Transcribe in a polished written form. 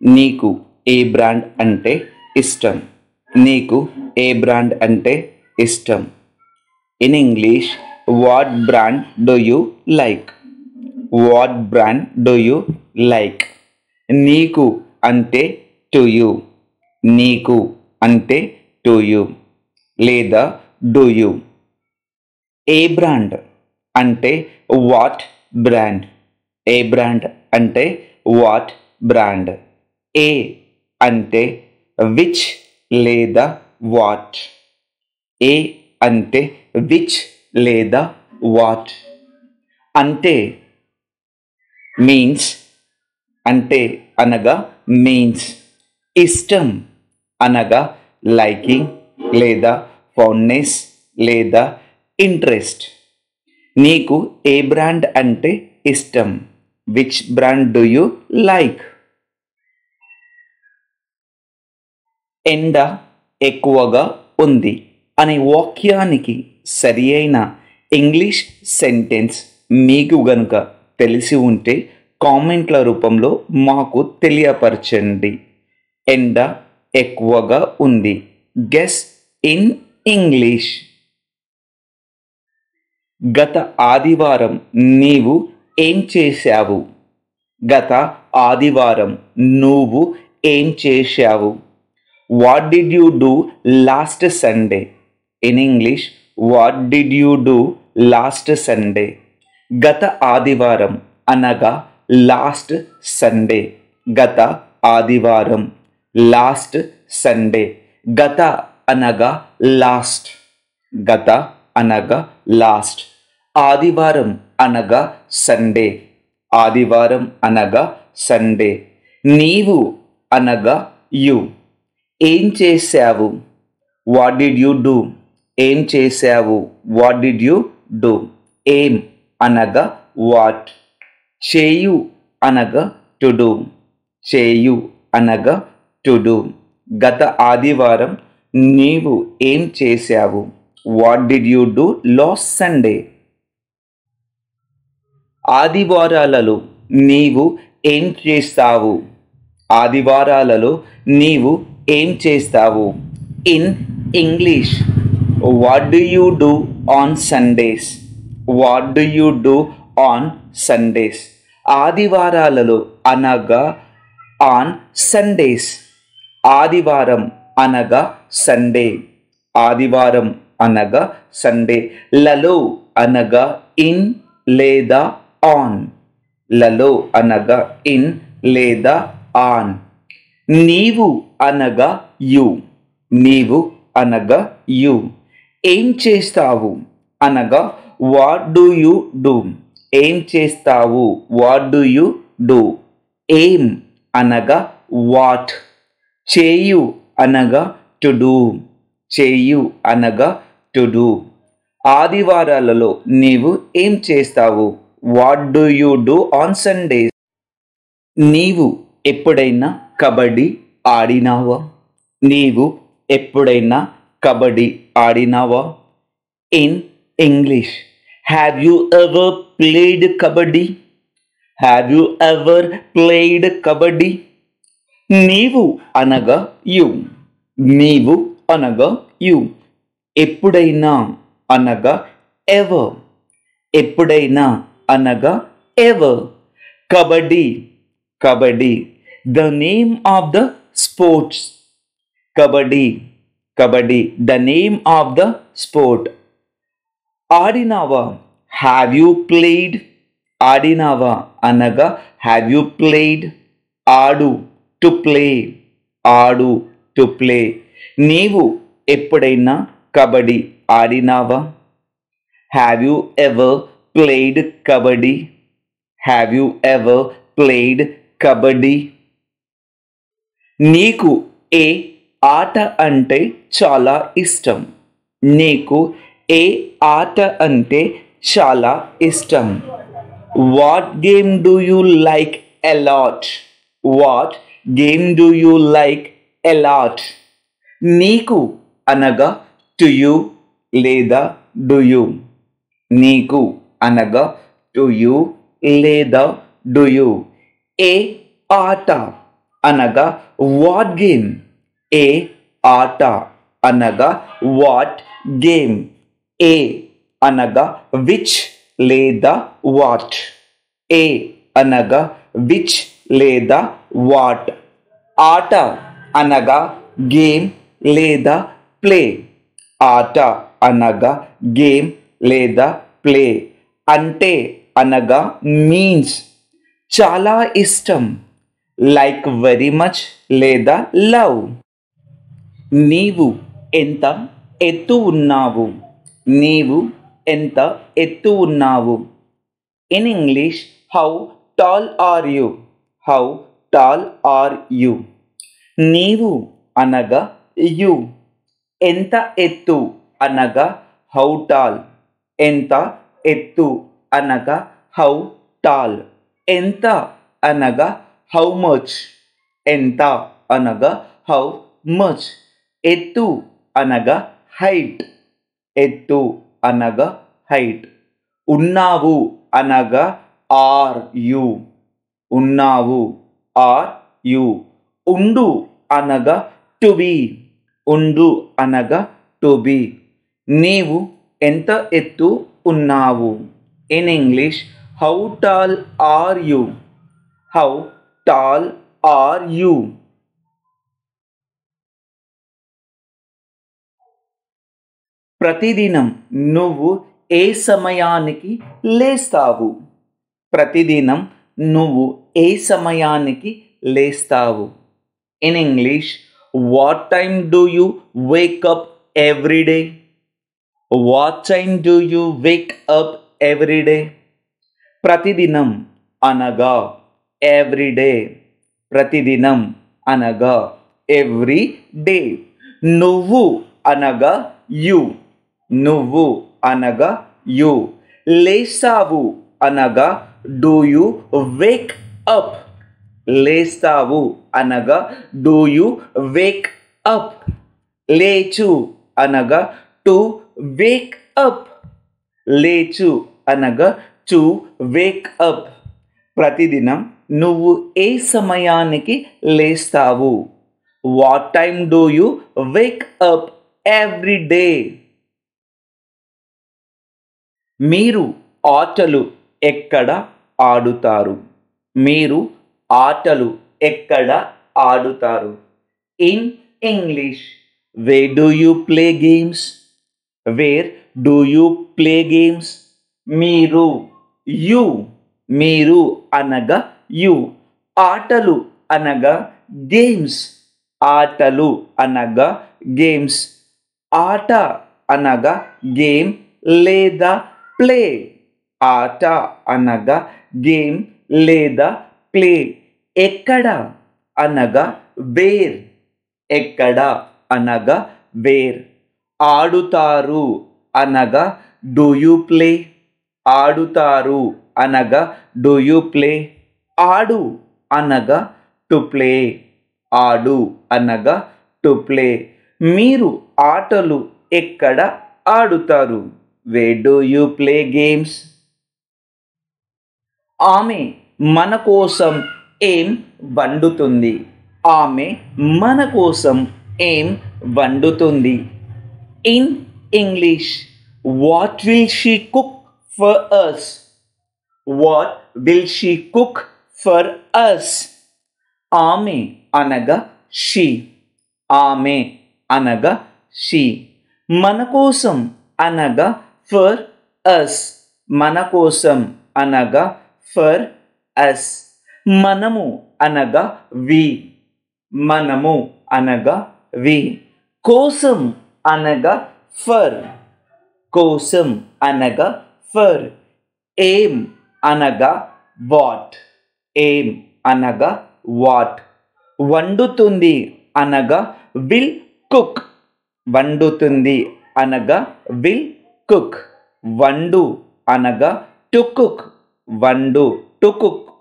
నీకు ఏ బ్రాండ్ అంటే ఇష్టం? నీకు ఏ బ్రాండ్ అంటే ఇష్టం? In English, what brand do you like? What brand do you like? నీకు అంటే టు యూ. నీకు అంటే టు యూ లేదా డూ యూ. ఏ బ్రాండ్ అంటే వాట్ బ్రాండ్. ఏ బ్రాండ్ అంటే వాట్ బ్రాండ్. ఏ అంటే విచ్ లేదా వాట్. ఏ అంటే విచ్ లేదా వాట్. అంటే మీన్స్, అంటే అనగా మీన్స్. ఇష్టం అనగా లైకింగ్ లేదా ఫౌండ్నెస్ లేదా ఇంట్రెస్ట్. నీకు ఏ బ్రాండ్ అంటే ఇష్టం? Which brand do you like? ఎండ ఎక్కువగా ఉంది అనే వాక్యానికి సరి అయిన ఇంగ్లీష్ సెంటెన్స్ మీకు గనుక తెలిసి ఉంటే కామెంట్ల రూపంలో మాకు తెలియపరచండి. ఎండ ఎక్కువగా ఉంది. Guess in English. గత ఆదివారం నీవు ఏం చేశావు? గత ఆదివారం నువ్వు ఏం చేశావు? What did you do last Sunday? In English, what did you do last Sunday? గత ఆదివారం అనగా లాస్ట్ సండే. గత ఆదివారం, లాస్ట్ సండే. గత అనగా లాస్ట్. గత అనగా లాస్ట్. ఆదివారం అనగా సండే. ఆదివారం అనగా సండే. నీవు అనగా యు. ఏం చేశావు? What did you do? ఏం చేశావు? What did you do? ఏం అనగా వాట్. చేయు అనగా టు డూ. చేయు అనగా టు డూ. గత ఆదివారం నీవు ఏం చేశావు? What did you do last Sunday? ఆదివారాలలో నీవు ఏం చేస్తావు? ఆదివారాలలో నీవు ఏం చేస్తావు? In English, what do you do on Sundays? What do you do on Sundays? ఆదివారాలలో అనగా ఆన్ సండేస్. ఆదివారం అనగా సండే. ఆదివారం అనగా సండే. లలో అనగా ఇన్ లేదా ఆన్. లలో అనగా ఇన్ లేదా ఆన్. నీవు అనగా యు. నీవు అనగా యు. ఏం చేస్తావు అనగా వాట్ డూ యూ డూ. ఏం చేస్తావు? What do you do. ఏం అనగా వాట్. చేయు అనగా టు డూ. చేయు అనగా టు డూ. ఆదివారాలలో నీవు ఏం చేస్తావు? What do you do on Sundays? నీవు ఎప్పుడైనా కబడ్డీ ఆడినావా? నీవు ఎప్పుడైనా కబడ్డీ ఆడినావా? In English, have you ever played kabaddi? Have you ever played kabaddi? నీవు అనగా యు. నీవు అనగా యు. ఎప్పుడైనా అనగా ఎవర్. ఎప్పుడైనా అనగా ever. Kabaddi, kabaddi, the name of the sports. Kabaddi, kabaddi, the name of the sport. ఆడినావా? Have you played. ఆడినావా అనగా హ్యావ్ యూ ప్లేడ్. ఆడు, టు ప్లే. ఆడు, టు ప్లే. నీవు ఎప్పుడైనా కబడ్డీ ఆడినావా? Have you ever played kabaddi? Have you ever played kabaddi? నీకు ఏ ఆట అంటే చాలా ఇష్టం? నీకు ఏ ఆట అంటే చాలా ఇష్టం? What game do you like a lot? What game do you like a lot? నీకు అనగా టు యూ లేదా డు యూ. నీకు అనగా టు యూ లేదా డు యూ. ఏ ఆట అనగా వాట్ గేమ్. ఏ ఆట అనగా వాట్ గేమ్. ఏ అనగా విచ్ లేదా వాట్. ఏ అనగా విచ్ లేదా వాట్. ఆట అనగా గేమ్ లేదా ప్లే. ఆట అనగా గేమ్ లేదా ప్లే. అంటే అనగా మీన్స్ చాలా ఇష్టం, లైక్ వెరీ మచ్ లేదా లవ్. నీవు ఎంత ఎత్తు ఉన్నావు. నీవు ఎంత ఎత్తు ఉన్నావు. In English, how tall are you. How tall are you. నీవు అనగా యు. ఎంత ఎత్తు అనగా హౌ టాల్. ఎంత ఎత్తు అనగా హౌ టాల్. ఎంత అనగా హౌ మచ్. ఎంత అనగా హౌ మచ్. ఎత్తు అనగా హైట్. ఎత్తు అనగా హైట్. ఉన్నావు అనగా ఆర్ యు. ఉన్నావు ఆర్ యు. ఉండు అనగా టు బి. ఉండు అనగా టు బి. నీవు ఎంత ఎత్తు ఉన్నావు. In English, how tall are you. How tall are you. ప్రతిదినం నువ్వు ఏ సమయానికి లేస్తావు. ప్రతిదినం నువ్వు ఏ సమయానికి లేస్తావు. In English, what time do you wake up every day. What time do you wake up every day. ప్రతిదినం అనగా ఎవ్రీ డే. ప్రతిదినం అనగా ఎవ్రీ డే. నువ్వు అనగా యు. నువ్వు అనగా యు. లేస్తావు అనగా డూ యు వేక్ అప్. లేస్తావు అనగా డూ యు వేక్ అప్. లేచు అనగా టు వేక్ అప్. లేచు అనగా టు వేక్ అప్. ప్రతిదినం నువ్వు ఏ సమయానికి లేస్తావు. What time do you wake up every day. మీరు ఆటలు ఎక్కడ ఆడుతారు. మీరు ఆటలు ఎక్కడ ఆడుతారు. In English, where do you play games. Where do you play games. మీరు యు. మీరు అనగా యు. ఆటలు అనగా గేమ్స్. ఆటలు అనగా గేమ్స్. ఆట అనగా గేమ్ లేదా ప్లే. ఆట అనగా గేమ్ లేదా ప్లే. ఎక్కడ అనగా వేర్. ఎక్కడ అనగా వేర్. ఆడుతారు అనగా డూ యూ ప్లే. ఆడుతారు అనగా డూ యూ ప్లే. ఆడు అనగా టు ప్లే. ఆడు అనగా టు ప్లే. మీరు ఆటలు ఎక్కడ ఆడుతారు. Wear do you play games. ఆమె మన కోసం ఏం వండుతుంది. ఆమె మన కోసం ఏం వండుతుంది. In English, what will she cook for us. What will she cook for us. ఆమె అనగా షీ. ఆమె అనగా షీ. మన కోసం అనగా ఫర్ అస్. మన కోసం అనగా ఫర్ అస్. మనము అనగా వి. మనము అనగా వి. కోసం అనగా ఫర్. కోసం అనగా ఫర్. ఏం అనగా వాట్. ఏం అనగా వాట్. వండుతుంది అనగా విల్ కుక్. వండుతుంది అనగా విల్ కుక్. వండు అనగా టు కుక్. వండు టు కుక్.